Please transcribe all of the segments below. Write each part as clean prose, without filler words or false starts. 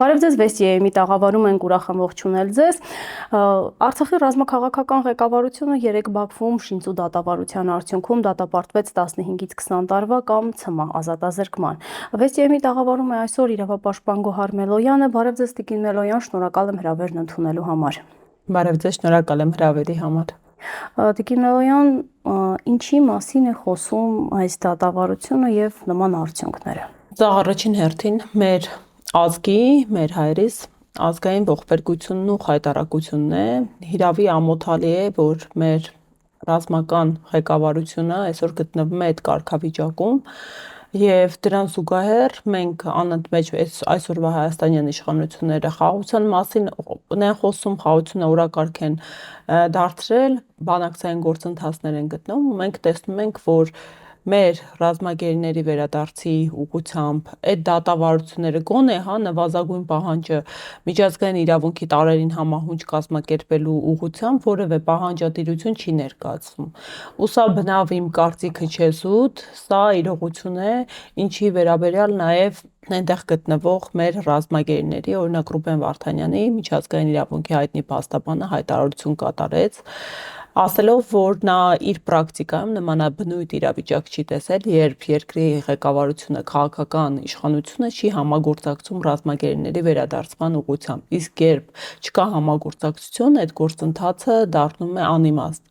Բարև ձեզ, Վեստիեի տաղավարում ենք, ուրախ եմ ողջունել ձեզ։ Արցախի ռազմաքաղաքական ղեկավարությունը երեկ Բաքվում շինծու դատավարության արդյունքում դատապարտվեց 15-ից 20 տարվա կամ ՑՄ ազատազրկման։ Վեստիեի տաղավարում է այսօր իրավապաշտպան Գոհար Մելոյանը։ Բարև ձեզ, Տիկին Մելոյան, շնորհակալ եմ հրավերն ընդունելու համար։ Բարև ձեզ, շնորհակալ եմ հրավերի համար։ Տիկին Մելոյան, ինչի մասին է խոսում այս դատավարությունը եւ նման արդյունքները։ Դա առաջին հերթին մեր ազգի, մեր հայրիս ազգային ողբերգությունն ու խայտարակությունն է, հիրավի ամոթալի է, որ մեր ռազմական ղեկավարությունը այսօր գտնվում է այդ կարգավիճակում եւ դրան զուգահեռ մենք անընդմեջ այսօրվա հայաստանյան իշխանությունները խաղաղության մասին են խոսում, խաղաղությունը օրակարգ են դարձրել, բանակցային գործընթացներ են գտնվում ու մենք տեսնում ենք, որ մեր ռազմագերիների վերադարձի ուղղությամբ այդ դատավարությունները գոնե նվազագույն պահանջը միջազգային իրավունքի տարերին համահունչ կազմակերպելու ուղղությամբ որևէ պահանջատիրություն չի ներկայացվում։ Ու սա բնավ իմ կարծիքը չէ զուտ, սա իրողություն է, ինչի վերաբերյալ նաև այնտեղ գտնվող մեր ռազմագերիների, օրինակ Ռուբեն Վարդանյանի միջազգային իրավունքի հայտնի փաստաբանը հայտարարություն կատարեց, ասելով, որ նա իր պրակտիկայում նմանաբնույթ իրավիճակ չի տեսել, երբ երկրի ղեկավարությունը, քաղաքական իշխանությունը չի համագործակցում ռազմագերիների վերադարձման ուղղությամբ, իսկ երբ չկա համագործակցություն, այդ գործընթացը դառնում է անիմաստ։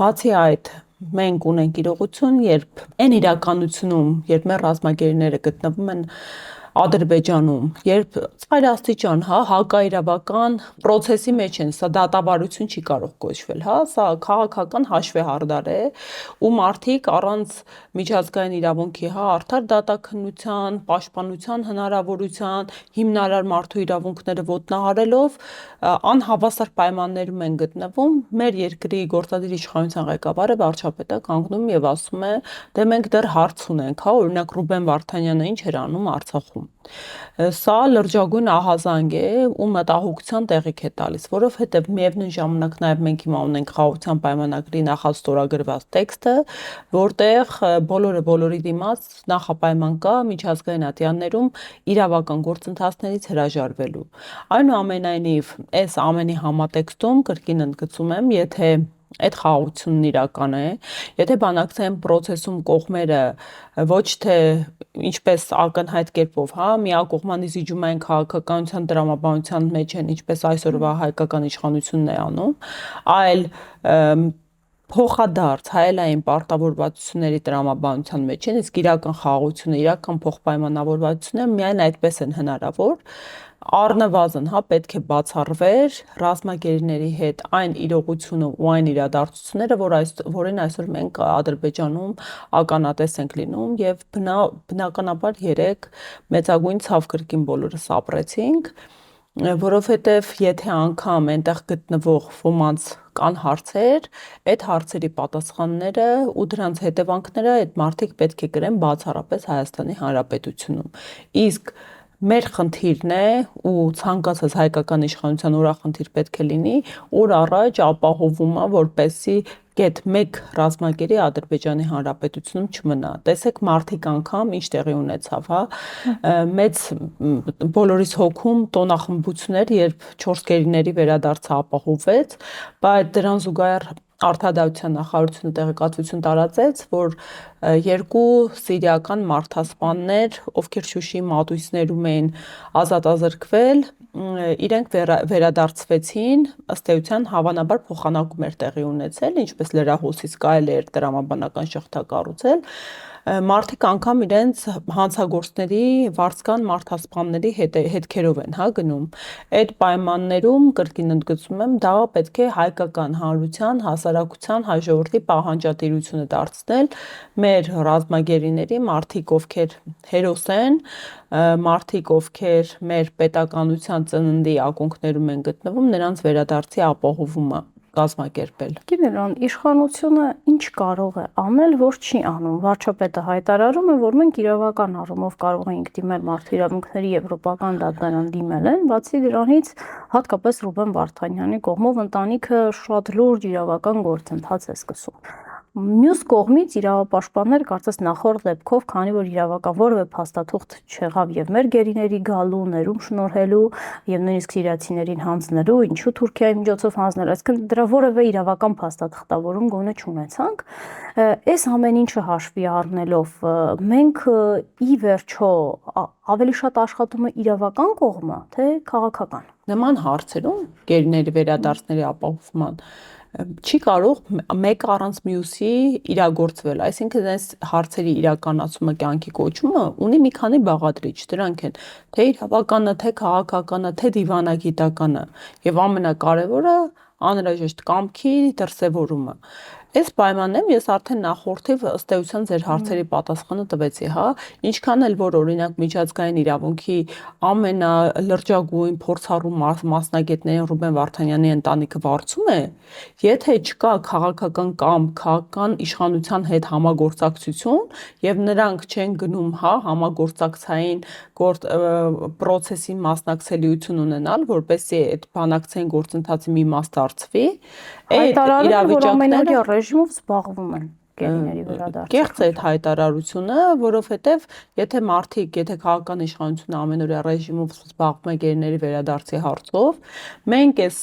Բացի այդ, մենք ունենք իրողություն, երբ այն իրականությունում, երբ մեր ռազմագերիները գտնվում են Ադրբեջանում, երբ ծայրաստիճան, հակաիրավական պրոցեսի մեջ են, սա դատավարություն չի կարող կոչվել, սա քաղաքական հաշվեհարդար է, ու մարդիկ առանց միջազգային իրավունքի, արդար դատաքննության, պաշտպանության հնարավորության, հիմնարար մարդու իրավունքները ոտնահարելով անհավասար պայմաններում են գտնվում, մեր երկրի գործադիր իշխանության ղեկավարը վարչապետը կանգնում եւ ասում է, դե մենք դեռ հարց ունենք, օրինակ Ռուբեն Վարդանյանը ինչ էր անում Արցախում։ Սա լրջագույն ահազանգ է ու մտահոգության տեղիք է տալիս, որովհետև միևնույն ժամանակ նաև մենք հիմա ունենք խաղաղության պայմանագրի նախաստորագրված տեքստը, որտեղ բոլորի դիմաց նախապայման կա միջազգային ատյաններում իրավական գործընթացներից հրաժարվելու։ Այնուամենայնիվ, այս ամենի համատեքստում կրկին ընդգծում եմ, եթե այդ խաղաղությունն իրական է, եթե բանակցային process-ում կողմերը ոչ թե ինչպես ակնհայտ կերպով, միակողմանի զիջումային քաղաքականության տրամաբանության մեջ են, ինչպես այսօրվա հայկական իշխանությունն է անում, այլ փոխադարձ հայելային պարտավորվածությունների տրամաբանության մեջ են, իսկ իրական խաղաղությունը, իրական փոխպայմանավորվածությունը միայն այդպես են հնարավոր, առնվազն պետք է բացառվեր ռազմագերիների հետ այն իրողությունը ու այն իրադարձությունները, որին այսօր մենք Ադրբեջանում ականատես ենք լինում եւ բնականաբար երեք մեծագույն ցավ կրկին բոլորս ապրեցինք, որովհետև եթե անգամ այնտեղ գտնվող ոմանց կան հարցեր, այդ հարցերի պատասխանները ու դրանց հետևանքները այդ մարդիկ պետք է կրեն բացառապես Հայաստանի Հանրապետությունում։ Իսկ մեր խնդիրն է ու ցանկացած հայկական իշխանության օրախնդիր պետք է լինի, օր առաջ ապահովումը, որպեսզի կետ մեկ ռազմագերի Ադրբեջանի Հանրապետությունում չմնա։ Տեսեք մարդիկ անգամ ինչ տեղի ունեցավ, մեծ բոլորիս հոգում տոնախմբություն էր, երբ 4 գերիների վերադարձը ապահովվեց, բայց դրան զուգահեռ Արտադատության նախարարությունը տեղեկատվություն տարածեց, որ 2 սիրիական մարդասպաններ, ովքեր Շուշիի մատույցներում էին ազատազրկվել, իրենք վերադարձվեցին, ըստ էության հավանաբար փոխանակում էր տեղի ունեցել, ինչպես լրահոսից կարելի էր տրամաբանական շղթա կառուցել, մարդիկ անգամ իրենց հանցագործների, վարձկան մարդասպանների հետքերով են գնում։ Այդ պայմաններում կրկին ընդգծում եմ, դա պետք է հայկական հանրության, հասարակության, հայ ժողովրդի պահանջատիրությունը դարձնել մեր ռազմագերիների, մարդիկ, ովքեր հերոս են, մարդիկ, ովքեր մեր պետականության ծննդի ակունքներում են գտնվում, նրանց վերադարձի ապահովումը կազմակերպել։ Գիտեն, իշխանությունը ինչ կարող է անել, որ չի անում։ Վարչապետը հայտարարում է, որ մենք իրավական առումով կարող ենք դիմել մարդու իրավունքների եվրոպական դատարան, դիմել են, բացի դրանից հատկապես Ռուբեն Վարդանյանի կողմով ընտանիքը շատ լուրջ իրավական գործընթաց է սկսում։ Մյուս կողմից իրավապաշտպաններ կարծես նախորդ դեպքով, քանի որ իրավական որևէ փաստաթուղթ չեղավ եւ մեր գերիների գալու, ներում շնորհելու եւ նույնիսկ սիրիացիներին հանձնելու, ինչու Թուրքիայի միջոցով հանձնել, այսինքն դրա որևէ իրավական փաստաթղթավորում գոնե չունեցանք, այս ամեն ինչը հաշվի առնելով մենք ի վերջո ավելի շատ աշխատում է իրավական կողմը, թե քաղաքական։ Նման հարցերում գերիների վերադարձների ապահովման չի կարող մեկ առանց մյուսի իրագործվել, այսինքն այս հարցերի իրականացումը կյանքի կոչումը ունի մի քանի բաղադրիչ, դրանք են թե իրավականը, թե քաղաքականը, թե դիվանագիտականը եւ ամենակարևորը անհրաժեշտ կամքի դրսևորումը։ Այս պայմաններում ես արդեն նախորդիվ ըստ էության ձեր հարցերի պատասխանը տվեցի, հա, ինչքան էլ որ օրինակ միջազգային իրավունքի ամենալրջագույն փորձառու մասնագետներին Ռուբեն Վարդանյանի ընտանիքը վարձում է, եթե չկա քաղաքական կամ քաղաքական իշխանության հետ համագործակցություն եւ նրանք չեն գնում, հա, համագործակցային process-ի մասնակցելիություն ունենալ, որպեսզի այդ բանակցային գործընթացի մի մաս դարձվի, այդ իրավիճակները ռեժիմով զբաղվում են գերիների վերադարձով։ Կեղծ է այդ հայտարարությունը, որովհետև եթե քաղաքական իշխանությունը ամենօրյա ռեժիմով զբաղվում է գերիների վերադարձի հարցով, մենք այս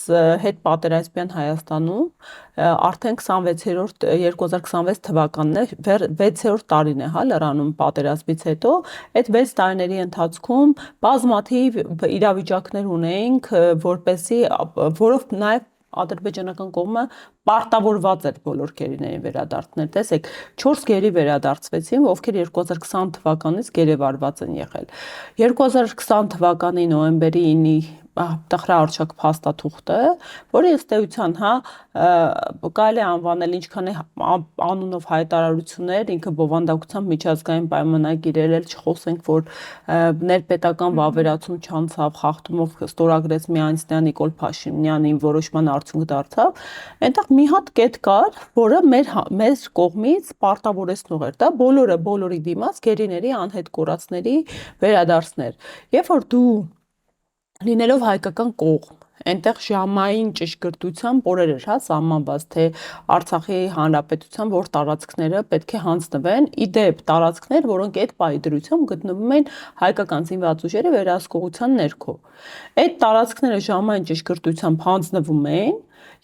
հետպատերազմյան Հայաստանում արդեն 2026 թվականն է, 6-րդ տարին է, հա, լրանում պատերազմից հետո, այդ 6 տարիների ընթացքում բազմաթիվ իրավիճակներ ունեինք, որով նաև ադրբեջանական կողմը պարտավորված էր բոլոր գերիների վերադարձնել։ Տեսեք, 4 գերի վերադարձվեցին, ովքեր 2020 թվականից գերեվարված են եղել։ 2020 թվականի նոյեմբերի 9-ի տխրահարճակ փաստաթուղթը, որը ըստ էության, հա, կարելի է անվանել ինչքան է անունով հայտարարություններ, ինքը բովանդակությամբ միջազգային պայմանագիրեր էլ չխոսենք, որ ներպետական վավերացում չանցավ, խախտումով ստորագրեց Միանյանը Նիկոլ Փաշինյանին որոշման արդյունք դարձավ, այնտեղ մի հատ կետ կար, որը մեր կողմից պարտավորեցնող էր, դա բոլորի դիմաց գերիների անհետ կորածների վերադարձներ։ Երբ որ դու լինելով հայկական կողմ, այնտեղ ժամային ճշգրտությամբ օրեր էր, հա, սահմանված, թե Արցախի հանրապետության որ տարածքները պետք է հանձնվեն, իդեպ տարածքներ, որոնք այդ պահի դրությամբ գտնվում են հայկական զինված ուժերի վերահսկողության ներքո։ Այդ տարածքները ժամային ճշգրտությամբ հանձնվում են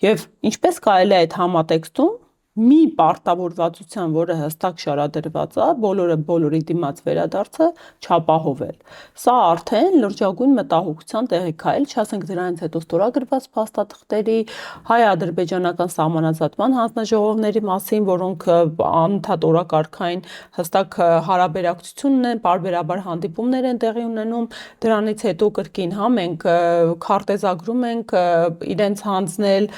եւ ինչպես կարելի է այդ համատեքստում մի պարտավորվածության, որը հստակ շարադրված է, բոլորի դիմաց վերադարձը չապահովել։ Սա արդեն լրջագույն մտահոգության տեղիք է, չասենք դրանից հետո ստորագրված փաստաթղթերի, հայ-ադրբեջանական սահմանազատման հանձնաժողովների մասին, որոնք անընդհատ օրակարգային հստակ հարաբերակցություն ունեն, պարբերաբար հանդիպումներ են տեղի ունենում, դրանից հետո կրկին, հա, մենք քարտեզագրում ենք իրենց հանձնել,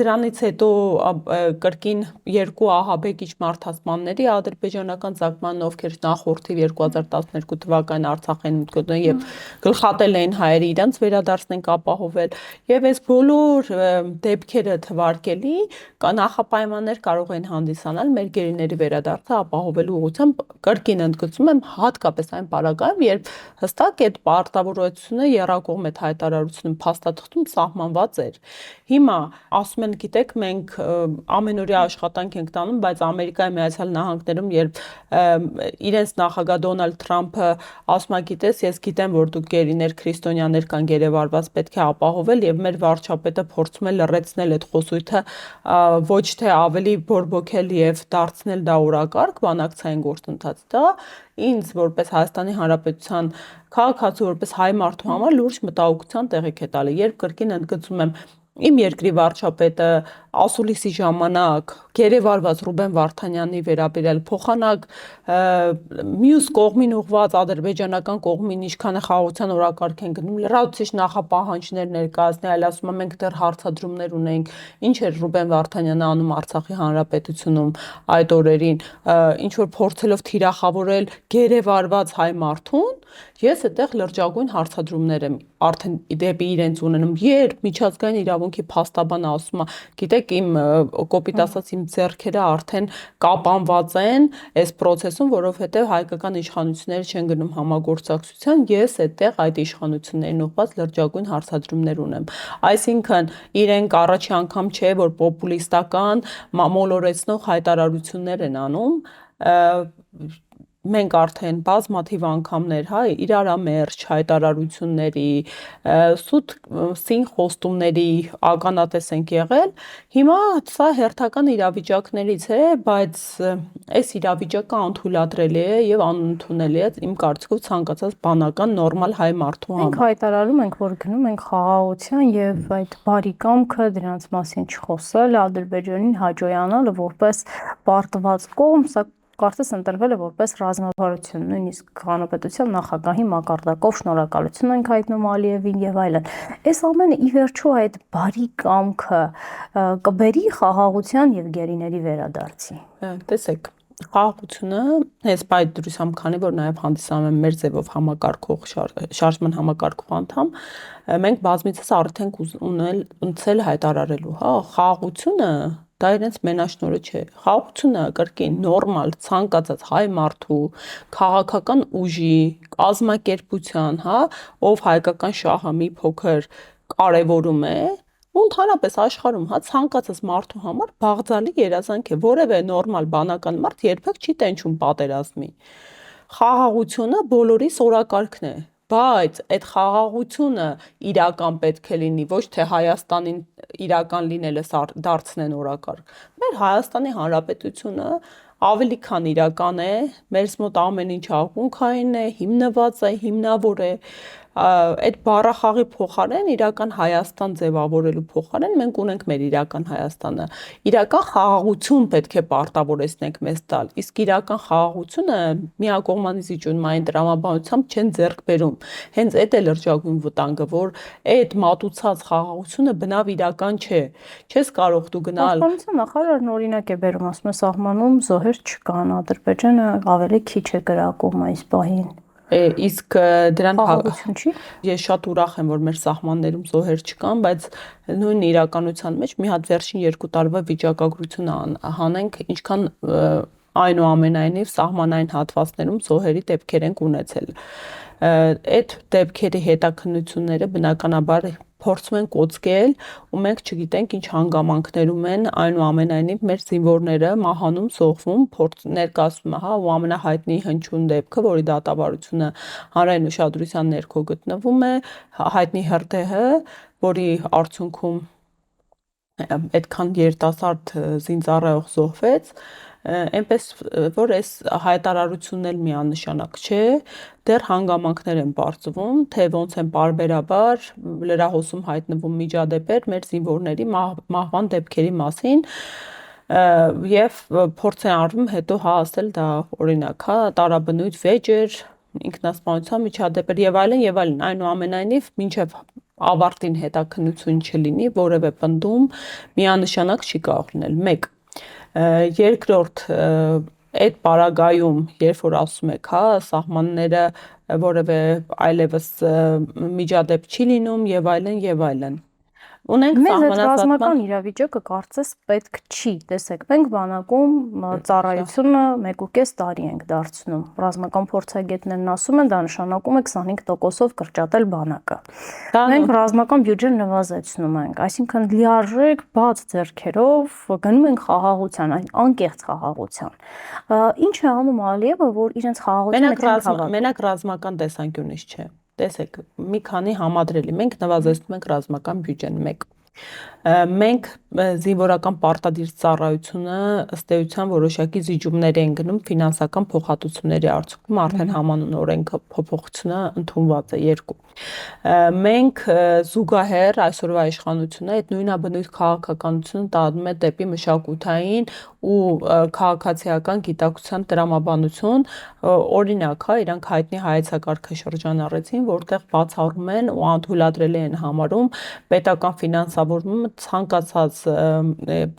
դրանից հետո կրկին երկու ահաբեկիչ մարդասպանների ադրբեջանական ցակման, ովքեր նախորդի 2012 թվականին Արցախ են մտնում եւ գլխատել էին հայերը, իրենց վերադարձն ենք ապահովել եւ այս բոլոր դեպքերը թվարկելի նախապայմաններ կարող են հանդիսանալ մեր գերիների վերադարձը ապահովելու ուղղությամբ, կրկին ընդգծում եմ, հատկապես այն պարագայում, երբ հստակ այդ պարտավորությունը եռակողմ այդ հայտարարությունը փաստաթղթում սահմանված էր։ Հիմա ասում են, գիտեք, մենք ամենօրյա աշխատանք ենք տանում, բայց Ամերիկայի Միացյալ Նահանգներում, երբ իրենց նախագահ Դոնալդ Թրամփը ասում է, գիտես, ես գիտեմ, որ դուք գերիներ քրիստոնյաներ կան գերեվարված, պետք է ապահովել եւ մեր վարչապետը փորձում է լռեցնել այդ խոսույթը, ոչ թե ավելի բորբոքել եւ դարձնել դա օրակարգ բանակցային գործընթաց, դա ինձ որպես Հայաստանի Հանրապետության քաղաքացու, որպես հայ մարդու համար լուրջ մտահոգության տեղիք է տալի, երբ կրկին ընդգծում եմ իմ երկրի վարչապետը ասուլիսի ժամանակ գերեվարված Ռուբեն Վարդանյանի վերաբերյալ փոխանակ մյուս կողմին ուղված ադրբեջանական կողմին ինչքան է խաղաղության օրակարգ են գնում, լրացուցիչ նախապահանջներ ներկայացնել, այլ ասում եմ մենք դեռ հարցադրումներ ունենք, ինչ էր Ռուբեն Վարդանյանը անում Արցախի հանրապետությունում այդ օրերին, ինչ որ փորձելով թիրախավորել գերեվարված հայ մարդուն, Ես այդտեղ լրջագույն հարցադրումներ եմ արդեն դեպի իրենց ունենում, երբ միջազգային իրավունքի փաստաբանը ասում է, գիտեք, իմ կոպիտ ասած իմ ձեռքերը արդեն կապանված են այս process-ում, որովհետև հայկական իշխանությունները չեն գնում համագործակցության, ես այդտեղ այդ իշխանություններին ուղղված լրջագույն հարցադրումներ ունեմ։ Այսինքն իրենք առաջի անգամ չէ, որ պոպուլիստական մոլորեցնող հայտարարություններ են անում, մենք արդեն բազմաթիվ անգամներ, հա, իրարամերժ հայտարարությունների, սուտ սին խոստումների ականատես ենք եղել, հիմա սա հերթական իրավիճակներից է, բայց այս իրավիճակը անթույլատրելի է եւ անընդունելի է իմ կարծիքով ցանկացած բանական նորմալ հայ մարդու Մենք համար։ հայտարարում ենք, որ գնում ենք խաղաղության եւ այդ բարի կամքը դրանց մասին չխոսել, Ադրբեջանին հաջողանալը որպես պարտված կողմ, սա կարծես ընտրվել է որպես ռազմավարություն, նույնիսկ հանրապետության նախագահի մակարդակով շնորհակալություն ենք հայտնում Ալիևին եւ այլն։ Այս ամենը ի վերջո այդ բարի կամքը կբերի խաղաղության եւ գերիների վերադարձի։ Տեսեք, խաղաղությունը հենց այդ դրությամբ, քանի որ նաև հանդիսանում եմ մեր ձևով համակարգող շարժման համակարգող անդամ, մենք բազմիցս արդեն ունեցել հայտարարելու, հա, խաղաղությունը դա իրենց մենաշնորհը չէ։ Խաղաղությունը կրկին նորմալ ցանկացած հայ մարդու քաղաքական ուժի, կազմակերպության, հա, ով հայկական շահը մի փոքր կարևորում է, ու ընդհանրապես աշխարհում, հա, ցանկացած մարդու համար բաղձալի երազանք է, որևէ նորմալ բանական մարդ երբեք չի տենչում պատերազմի։ Խաղաղությունը բոլորիս օրակարգն է, բայց այդ խաղաղությունը իրական պետք է լինի, ոչ թե Հայաստանին իրական լինելը դարձնեն օրակարգ։ Մեր Հայաստանի Հանրապետությունը ավելի քան իրական է, մեզ մոտ ամեն ինչ ակունքային է, հիմնված է, հիմնավոր է, այդ բառախաղի փոխարեն իրական Հայաստան ձևավորելու փոխարեն մենք ունենք մեր իրական Հայաստանը։ Իրական խաղաղություն պետք է պարտավորեցնենք մեզ տալ, իսկ իրական խաղաղությունը միակողմանի զիջումային տրամաբանությամբ չեն ձեռք բերում։ Հենց այդ է լրջագույն վտանգը, որ այդ մատուցած խաղաղությունը բնավ իրական չէ։ Չես կարող դու գնալ։ Պաշտպանության նախարարն օրինակ է բերում, ասում է սահմանում զոհեր չկան, Ադրբեջանը ավելի քիչ է գրակում այս պահին։ Իսկ դրան Խաղաղություն չի։ Ես շատ ուրախ եմ, որ մեր սահմաններում զոհեր չկան, բայց նույն իրականության մեջ մի հատ վերջին 2 տարվա վիճակագրություն հանենք, ինչքան այնուամենայնիվ սահմանային հատվածներում զոհերի դեպքեր ենք ունեցել։ Այդ դեպքերի հետաքննությունները բնականաբար փորձում են կոծկել ու մենք չգիտենք ինչ հանգամանքներում են, այնուամենայնիվ մեր զինվորները մահանում, զոհվում, ներկայացվում է, հա, ու ամենահայտնի հնչյուն դեպքը, որի դատավարությունը հանրային ուշադրության ներքո գտնվում է, հայտնի ՀՌԴՀ, որի արդյունքում այդքան երիտասարդ զինծառայող զոհվեց, այնպես որ այս հայտարարությունն էլ միանշանակ չէ, դեռ հանգամանքներ են բարձվում, թե ոնց են պարբերաբար լրահոսում հայտնվում միջադեպեր մեր զինվորների մահվան դեպքերի մասին, եւ փորձ է արվում հետո հա ասել դա օրինակ, հա, տարաբնույթ վեճեր, ինքնասպանության միջադեպեր եւ այլն, այնուամենայնիվ մինչեւ ավարտին հետաքննություն չլինի, որևէ պնդում միանշանակ չի կարող լինել։ 1. Երկրորդ, այդ պարագայում, երբ որ ասում եք, հա, սահմանները որևէ այլևս միջադեպ չի լինում եւ այլն։ Ունենք Մեզ այդ սահմանազատման ռազմական իրավիճակը կարծես պետք չի, տեսեք, մենք բանակում ծառայությունը 1.5 տարի ենք դարձնում, ռազմական փորձագետներն ասում են, դա նշանակում է 25%-ով կրճատել բանակը։ Մենք ռազմական բյուջեն նվազեցնում ենք, այսինքն լիարժեք բաց ձեռքերով գնում ենք խաղաղության, անկեղծ խաղաղության։ Ինչ է անում Ալիևը, որ իրենց խաղաղությունը հավատում։ Մենակ ռազմական տեսանկյունից չէ։ Տեսեք, մի քանի համադրելի, մենք նվազեցնում ենք ռազմական բյուջեն 1. Մենք զինվորական պարտադիր ծառայությունը ըստ էության որոշակի զիջումներ են գնում ֆինանսական փոխհատուցումների արդյունքում արդեն համանուն օրենքը փոփոխությունը ընդունված է 2. Մենք զուգահեռ այսօրվա իշխանությունը այդ նույնաբնույթ քաղաքականությունը տանում է դեպի մշակութային ու քաղաքացիական գիտակցության տրամաբանություն, օրինակ, իրանք հայտնի հայեցակարգաշրջան առեցին, որտեղ բացառում են ու անթույլատրելի են համարում պետական ֆինանսավորումը ցանկացած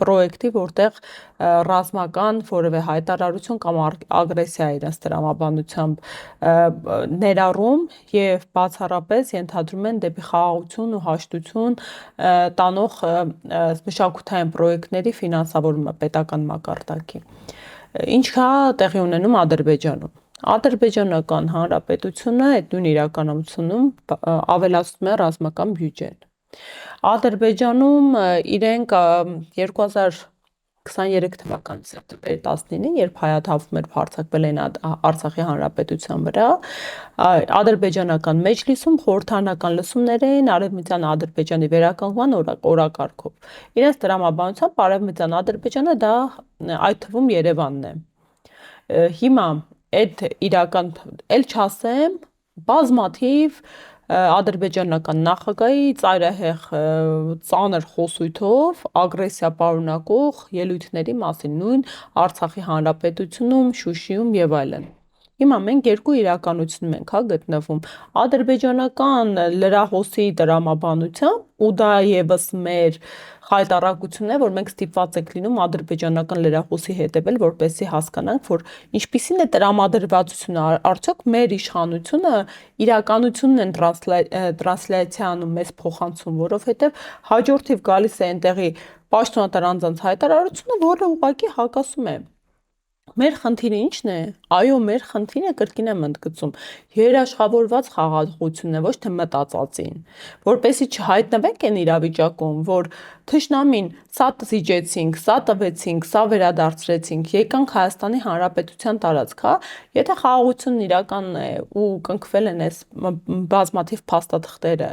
պրոյեկտի, որտեղ ռազմական որևէ հայտարարություն կամ ագրեսիա իրենց տրամաբանությամբ ներառում եւ բացառապես ենթադրում են դեպի խաղաղություն ու հաշտություն տանող մշակութային պրոյեկտների ֆինանսավորումը պետական մակարդակի։ Ինչ կա տեղի ունենում Ադրբեջանում։ Ադրբեջանական հանրապետությունը այդ նույն իրականությունում ավելացնում է ռազմական բյուջեն։ Ադրբեջանում իրենք 2023 թվականի սեպտեմբերի 19-ին, երբ հայաթափում էր հարձակվել են Արցախի հանրապետության վրա, ադրբեջանական մեջլիսում խորհրդարանական լսումներ էին Արևմտյան Ադրբեջանի վերականգնման օրակարգով։ Իրենց տրամաբանությամբ Արևմտյան Ադրբեջանը դա այդ թվում Երևանն է։ Հիմա այդ իրական էլ չասեմ բազմաթիվ ադրբեջանական նախագահի ծայրահեղ ծանր խոսույթով ագրեսիա պարունակող ելույթների մասին նույն Արցախի հանրապետությունում, Շուշիում եւ այլն։ Հիմա մենք երկու իրականությունում ենք գտնվում ադրբեջանական լրահոսի տրամաբանությամբ ու դա եւս մեր հայտարարությունն է, որ մենք ստիպված ենք լինում ադրբեջանական լրահոսի հետևել, որպեսզի հասկանանք, որ ինչպիսին է տրամադրվածությունը, արդյոք մեր իշխանությունը իրականությունն են տրանսլյացիա անում մեզ փոխանցում, որովհետև հաջորդիվ գալիս է այնտեղի պաշտոնատար անձանց հայտարարությունը, որը ուղղակի հակասում է։ Մեր խնդիրը ի՞նչն է։ Այո, մեր խնդիրը կրկին եմ ընդգծում, երաշխավորված խաղաղությունն է, ոչ թե մտածածին, որպեսզի չհայտնվենք այն իրավիճակում, որ թշնամին սա զիջեցինք, սա տվեցինք, սա վերադարձրեցինք, եկանք Հայաստանի Հանրապետության տարածք, հա, եթե խաղաղությունն իրականն է ու կնքվել են այս բազմաթիվ փաստաթղթերը,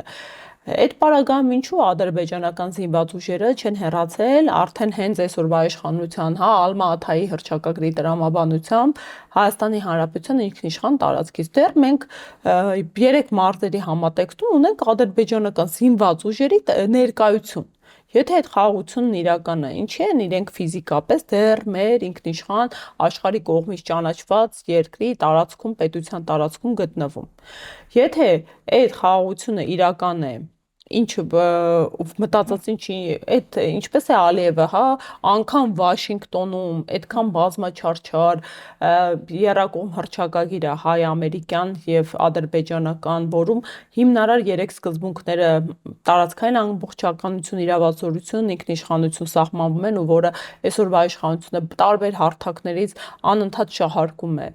այդ պարագայում ինչու ադրբեջանական զինված ուժերը չեն հեռացել արդեն հենց այսօրվա իշխանության, հա, Ալմա-Աթայի հռչակագրի տրամաբանությամբ Հայաստանի Հանրապետության ինքնիշխան տարածքից։ Դեռ մենք 3 մարտերի համատեքստում ունենք ադրբեջանական զինված ուժերի ներկայություն։ Եթե այդ խաղաղությունն իրական է, ինչի են իրենք ֆիզիկապես դեռ մեր ինքնիշխան աշխարհի կողմից ճանաչված երկրի տարածքում, պետության տարածքում գտնվում։ Եթե այդ խաղաղությունը իրական է, ինչը մտածածին չի, այդ ինչպես է Ալիևը, հա, անգամ Վաշինգտոնում այդքան բազմաչարչար երակողմ հռչակագիրը հայ-ամերիկյան եւ ադրբեջանական, որում հիմնարար 3 սկզբունքները տարածքային ամբողջականություն, իրավազորություն, ինքնիշխանություն սահմանվում են ու որը այսօրվա իշխանությունը տարբեր հարթակներից անընդհատ շահարկում է։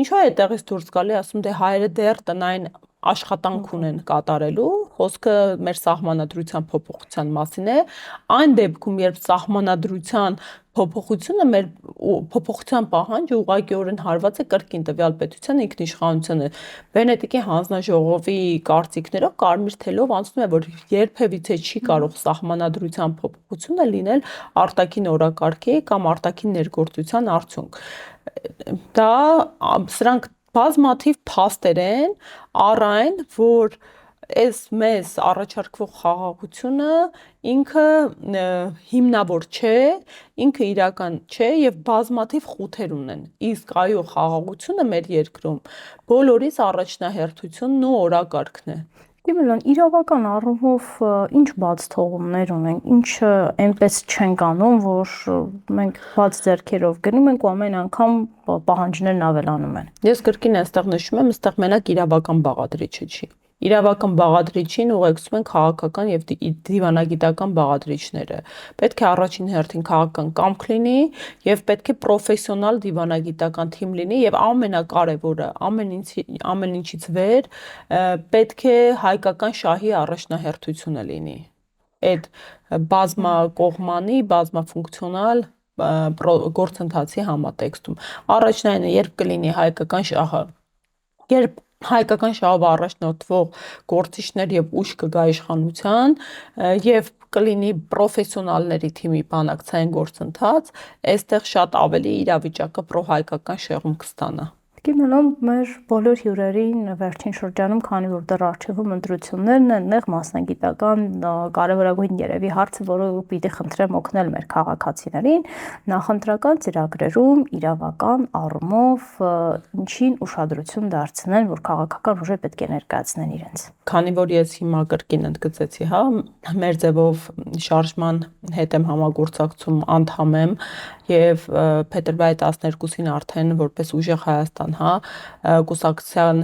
Ինչու է այդտեղից դուրս գալի, ասում դե հայերը դեռ տնային աշխատանք ունեն կատարելու, խոսքը մեր սահմանադրության փոփոխության մասին է, այն դեպքում, երբ սահմանադրության փոփոխությունը մեր փոփոխության պահանջը ուղղակիորեն հարված է կրկին տվյալ պետության ինքնիշխանությանը։ Վենետիկի հանձնաժողովի կարծիքներով կարմիր թելով անցնում է, որ երբևիցե չի կարող սահմանադրության փոփոխությունը լինել արտաքին օրակարգի կամ արտաքին ներգործության արդյունք։ Սրանք բազմաթիվ փաստեր են առ այն, որ այս մեզ առաջարկվող խաղաղությունը ինքը հիմնավոր չէ, ինքը իրական չէ եւ բազմաթիվ խութեր ունեն։ Իսկ այո, խաղաղությունը մեր երկրում բոլորիս առաջնահերթությունն ու օրակարգն է։ Դիմելան, իրավական առումով ինչ բաց թողումներ ունենք, ինչը այնպես չենք անում, որ մենք բաց ձեռքերով գնում ենք ու ամեն անգամ պահանջներն ավելանում են։ Ես կրկին այստեղ նշում եմ, այստեղ մենակ իրավական բաղադրիչը չի։ Իրավական բաղադրիչին ուղեկցում են քաղաքական եւ դիվանագիտական բաղադրիչները։ Պետք է առաջին հերթին քաղաքական կամք լինի եւ պետք է պրոֆեսիոնալ դիվանագիտական թիմ լինի եւ ամենակարևորը, ամեն ինչից վեր պետք է հայկական շահի առաջնահերթությունը լինի։ Այդ բազմակողմանի, բազմաֆունկցիոնալ գործընթացի համատեքստում։ Առաջնայինը երբ կլինի հայկական շահը, երբ հայկական շահով առաջնորդվող գործիչներ եւ ուժ կգա իշխանության եւ կլինի պրոֆեսիոնալների թիմի բանակցային գործընթաց, այստեղ շատ ավելի իրավիճակը պրոհայկական շեղում կստանա։ Պետք է մնամ մեր բոլոր հյուրերին վերջին շրջանում, քանի որ դեռ առջևում ընտրություններն են, նեղ մասնագիտական կարևորագույն երևի հարցը, որը պիտի խնդրեմ օգնել մեր քաղաքացիներին, նախընտրական ծրագրերում իրավական առումով ինչին ուշադրություն դարձնեն, որ քաղաքական ուժեր պետք է ներկայացնեն իրենց։ Քանի որ ես հիմա կրկին ընդգծեցի, հա, մեր ձևով շարժման հետ եմ համագործակցում, անդամ եմ եւ փետրվարի 12-ին արդեն որպես ուժեղ Հայաստան, հա, կուսակցության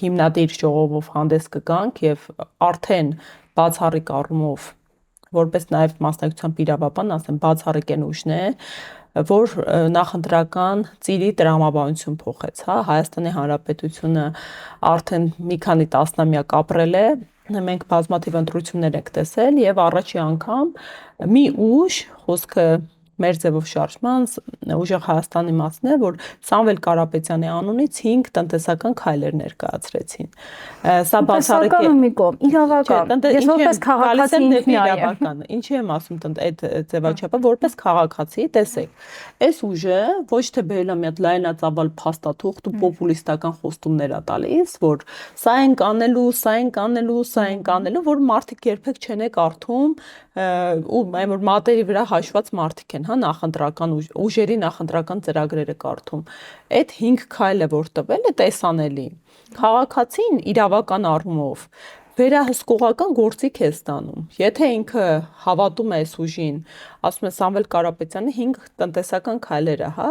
հիմնադիր ժողովով հանդես կգանք եւ արդեն բացառիկ առումով որպես նաեւ մասնակցությամբ իրավաբան, ասեմ, բացառիկ են ուժն է, որ նախընտրական ծիրի տրամաբանություն փոխեց, հա, Հայաստանի Հանրապետությունը արդեն մի քանի տասնամյակ ապրել է, մենք բազմաթիվ ընտրություններ ենք տեսել եւ առաջի անգամ մի ուժ, խոսքը մեր ձևով շարժման ուժեղ Հայաստանի մասն է, որ Սամվել Կարապետյանի անունից 5 տնտեսական քայլեր ներկայացրեցին։ Սա բացառիկ է մի կողմ, իրավական։ Ես որպես քաղաքացի իրավական, ինչի եմ ասում այդ ձևաչափը, որպես քաղաքացի, տեսեք, այս ուժը ոչ թե բերել է մի հատ լայնածավալ փաստաթուղթ ու պոպուլիստական խոստումներ ա տալիս, որ սա ենք անելու, սա ենք անելու, սա ենք անելու, որ մարդիկ երբեք չեն կարդում ու այն որ մատերի վրա հաշված մարդիկ են, հա, նախընտրական ուժերի նախընտրական ծրագրերը կարդում։ Այդ 5 քայլը որ տվել է տեսանելի։ Քաղաքացին իրավական առումով վերահսկողական գործիք է ստանում։ Եթե ինքը հավատում է այս ուժին, ասում է Սամվել Կարապետյանի 5 տնտեսական քայլերը, հա,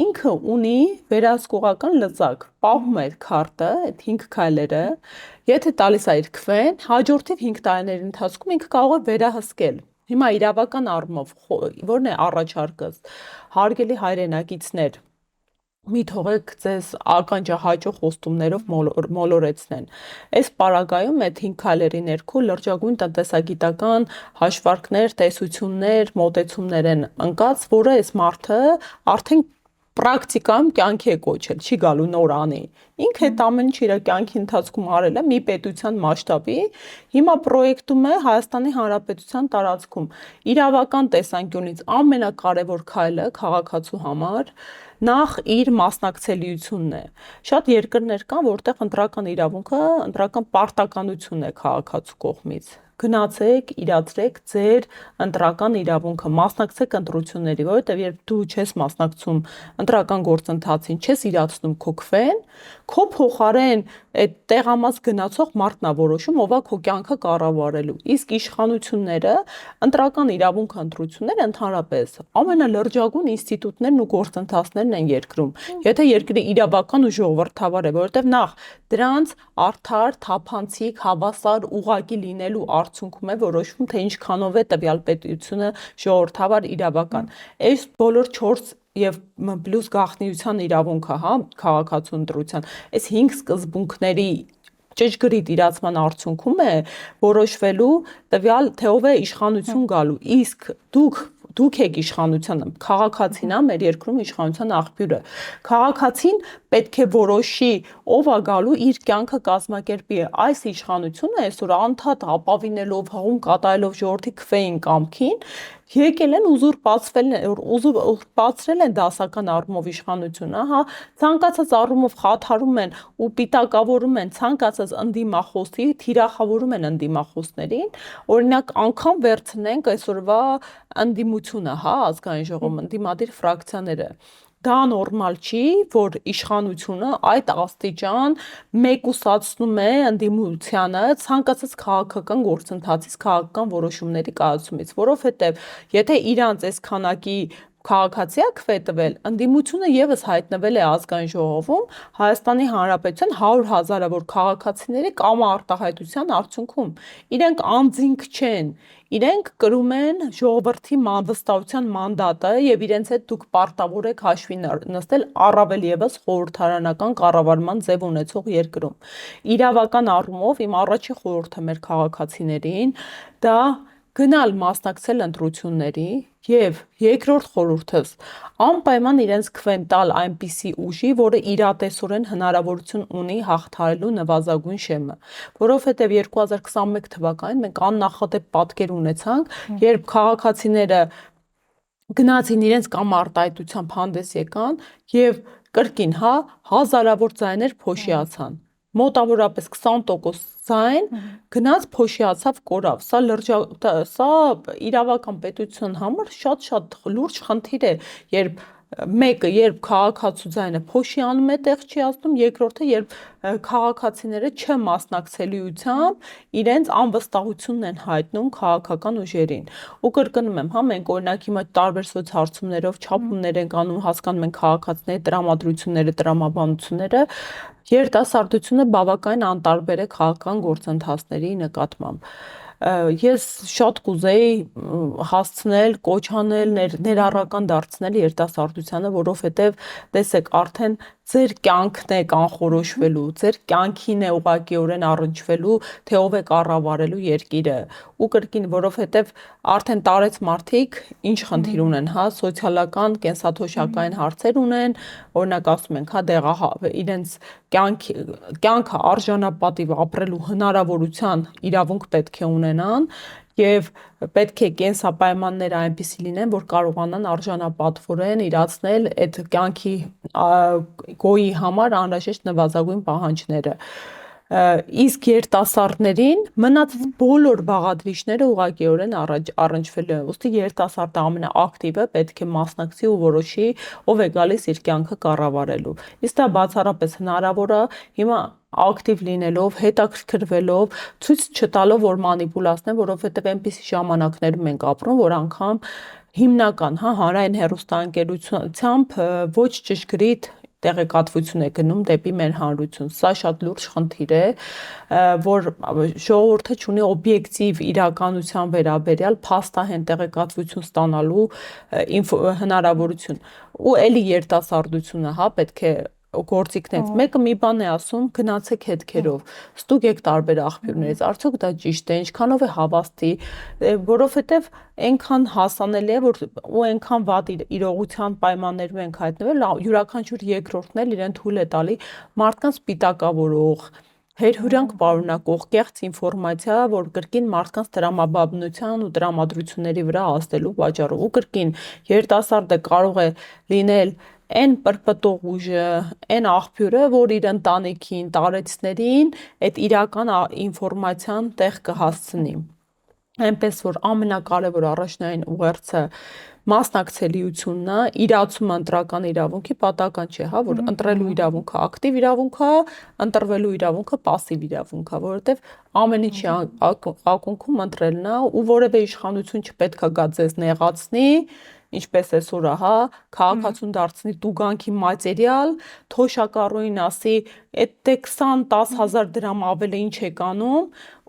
ինքը ունի վերահսկողական լծակ, պահում է այդ քարտը, այդ 5 քայլերը, եթե տալիս է իր քվեն, հաջորդիվ 5 տարիների ընթացքում ինքը կարող է վերահսկել։ Հիմա իրավական առումով ո՞րն է առաջարկս, հարգելի հայրենակիցներ, մի թողեք ձեզ ականջահաճո խոստումներով մոլորեցնեն։ Այս պարագայում այդ 5 քայլերի ներքո լրջագույն տնտեսագիտական հաշվարկներ, տեսություններ, մոտեցումներ են ընկած, որը այս մարդը արդեն պրակտիկայում կյանքի է կոչել, չի գալու նոր անի։ Ինքը այդ ամեն ինչ իր կյանքի ընթացքում արել է մի պետության մասշտաբի, հիմա պրոյեկտում է Հայաստանի Հանրապետության տարածքում։ Իրավական տեսանկյունից ամենակարևոր քայլը քաղաքացու համար նախ իր մասնակցելիությունն է։ Շատ երկրներ կան, որտեղ ընտրական իրավունքը, ընտրական պարտականություն է քաղաքացու կողմից։ Գնացեք, իրացրեք ձեր ընտրական իրավունքը, մասնակցեք ընտրությունների, որովհետև երբ դու չես մասնակցում ընտրական գործընթացին, չես իրացնում քո քվեն, քո փոխարեն այդ տեղամաս գնացող մարդն է որոշում, ով է քո կյանքը կառավարելու։ Իսկ իշխանությունները ընտրական իրավունքը ընտրությունները ընդհանրապես ամենալրջագույն ինստիտուտներն ու գործընթացներն են երկրում։ Եթե երկրի իրավական ու ժողովրդավար է, որովհետև նախ դրանց արդար, թափանցիկ, հավասար, ուղղակի լինելու արդյունքում է որոշվում, թե ինչքանով է տվյալ պետությունը ժողովրդավար իրավական։ Այս բոլոր 4 եւ պլյուս գաղտնիության իրավունքը, հա, քաղաքացու ընտրության, այս 5 սկզբունքների ճշգրիտ իրացման արդյունքում է որոշվելու տվյալ թե ով է իշխանություն գալու։ Իսկ դուք եք իշխանության, քաղաքացին է մեր երկրում իշխանության աղբյուրը։ Քաղաքացին պետք է որոշի ով է գալու իր կյանքը կազմակերպի։ Այս իշխանությունը այսօր անդադ ապավինելով, հողում կատարելով ժողովրդի քվեին կամքին եկել են ուզուրպացրել են դասական առումով իշխանությունը, հա, ցանկացած առումով խաթարում են ու պիտակավորում են ցանկացած ընդդիմախոսի, թիրախավորում են ընդդիմախոսներին, օրինակ անգամ վերցնենք այսօրվա ընդդիմությունը, հա, ազգային ժողովում ընդդիմադիր ֆրակցիաները։ Դա նորմալ չի, որ իշխանությունը այդ աստիճան մեկուսացնում է ընդդիմությանը ցանկացած քաղաքական գործընթացից, քաղաքական որոշումների կայացումից, որովհետև եթե իրանց այս քանակի քաղաքացիա քվե տվել, ընդդիմությունը եւս հայտնվել է ազգային ժողովում Հայաստանի Հանրապետության 100,000-ավոր քաղաքացիների կամ արտահայտության արդյունքում։ Իրենք անձինք չեն, իրենք կրում են ժողովրդի վստահության մանդատը եւ իրենց հետ դուք պարտավոր եք հաշվի նստել առավել եւս խորհրդարանական կառավարման ձև ունեցող երկրում։ Իրավական առումով իմ առաջին խորհուրդը մեր քաղաքացիներին դա գնալ մասնակցել ընտրությունների եւ երկրորդ խորհուրդս անպայման իրենց քվեն տալ այնպիսի ուժի, որը իրատեսորեն հնարավորություն ունի հաղթահարելու նվազագույն շեմը, որովհետեւ 2021 թվականին մենք աննախադեպ պատկեր ունեցանք, երբ քաղաքացիները գնացին իրենց կամ արտահայտությամբ հանդես եկան եւ կրկին, հա, հազարավոր ձայներ փոշիացան։ Մոտավորապես 20% ձայն գնաց փոշիացավ կորավ։ Սա իրավական պետության համար շատ լուրջ խնդիր է, երբ մեկը երբ քաղաքացու ձայնը փոշիանում է, տեղ չի ասում, երկրորդը երբ քաղաքացիները չմասնակցելիությամբ իրենց անվստահությունն են հայտնում քաղաքական ուժերին։ Ու կրկնում եմ, հա, մենք օրինակ հիմա տարբեր սոցհարցումներով չափումներ ենք անում, հասկանում ենք քաղաքացիների տրամադրությունները, տրամաբանությունները, երիտասարդությունը բավականին անտարբեր է քաղաքական գործընթացների նկատմամբ։ Ես շատ կուզեի հասցնել, կոչ անել, ներառական դարձնել երիտասարդությանը, որովհետև տեսեք, արդեն ձեր կյանքն է կանխորոշվելու, ձեր կյանքին է ուղղակիորեն առնչվելու, թե ով է կառավարելու երկիրը։ Ու կրկին, որովհետև արդեն տարեց մարդիկ ինչ խնդիր ունեն, հա, սոցիալական, կենսաթոշակային հարցեր ունեն, օրինակ ասում ենք, հա, իրենց կյանքը արժանապատիվ ապրելու հնարավորության իրավունք պետք է ունենան եւ պետք է կենսապայմանները այնպիսի լինեն, որ կարողանան արժանապատվորեն իրացնել այդ կյանքի գոյի համար անհրաժեշտ նվազագույն պահանջները։ Իսկ երիտասարդներին մնացած բոլոր բաղադրիչները ուղղակիորեն առնչվելու են։ Ուստի երիտասարդը ամենաակտիվը պետք է մասնակցի ու որոշի, ով է գալիս իր կյանքը կառավարելու։ Իսկ դա բացառապես հնարավոր է հիմա ակտիվ լինելով, հետաքրքրվելով, ցույց չտալով, որ մանիպուլացնեն, որովհետև այնպիսի ժամանակներում ենք ապրում, որ անգամ հիմնական, հա, հանրային հեռուստաընկերությամբ ոչ ճշգրիտ տեղեկատվություն է գնում դեպի մեր հանրություն։ Սա շատ լուրջ խնդիր է, որ ժողովուրդը ունի օբյեկտիվ իրականության վերաբերյալ փաստահեն տեղեկատվություն ստանալու հնարավորություն։ Ու էլի երիտասարդությունը, հա, պետք է գործիքներից մեկը մի բան է ասում, գնացեք հետքերով, ստուգեք տարբեր աղբյուրներից, արդյոք դա ճիշտ է, ինչքանով է հավաստի, որովհետև այնքան հասանելի է, որ ու այնքան վատ իրողության պայմաններում ենք հայտնվել, յուրաքանչյուր երկրորդն էլ իրեն թույլ է տալի մարդկանց պիտակավորող, հերհյուրանք պարունակող կեղծ ինֆորմացիա, որ կրկին մարդկանց տրամաբանության ու տրամադրությունների վրա ազդելու պատճառով։ Ու կրկին երիտասարդը կարող է լինել այն պրպտող ուժը, այն աղբյուրը, որ իր ընտանիքին, տարեցներին այդ իրական ինֆորմացիան տեղ կհասցնի։ Այնպես որ ամենակարևոր առաջնային ուղերձը մասնակցելիությունն է, իրացումը ընտրական իրավունքի պատական չէ, հա, որ ընտրելու իրավունքը ակտիվ իրավունք է, ընտրվելու իրավունքը պասիվ իրավունք է, որովհետև ամեն ինչի ակունքում ընտրելն է ու որևէ իշխանություն չպետք է գա ձեզ նեղացնի, ինչպես այսօր է, հա, քաղաքացուն դարձնի տուգանքի մատերիալ, թոշակառուին ասի, այդ դե 20-10 հազար դրամ ավելը ինչ եք անում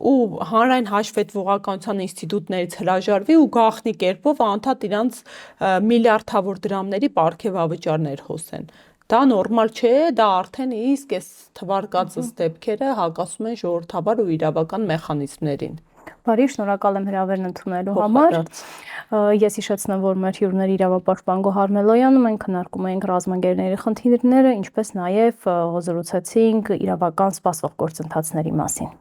ու հանրային հաշվետվողականության ինստիտուտներից հրաժարվի ու գաղտնի կերպով անդադ իրանց միլիարդավոր դրամների պարգևավճարներ հոսեն։ Դա նորմալ չէ, դա արդեն իսկ այս թվարկածս դեպքերը հակասում են ժողովրդավար ու իրավական մեխանիզմներին։ Բարի, շնորհակալ եմ հրավերն ընդունելու համար։ Ես հիշեցնեմ, որ մեր հյուրներ իրավապաշտպան Գոհար Մելոյանը, մենք քննարկում էինք ռազմագերների խնդիրները, ինչպես նաև զրուցեցինք իրավական սպասվող գործընթացների մասին։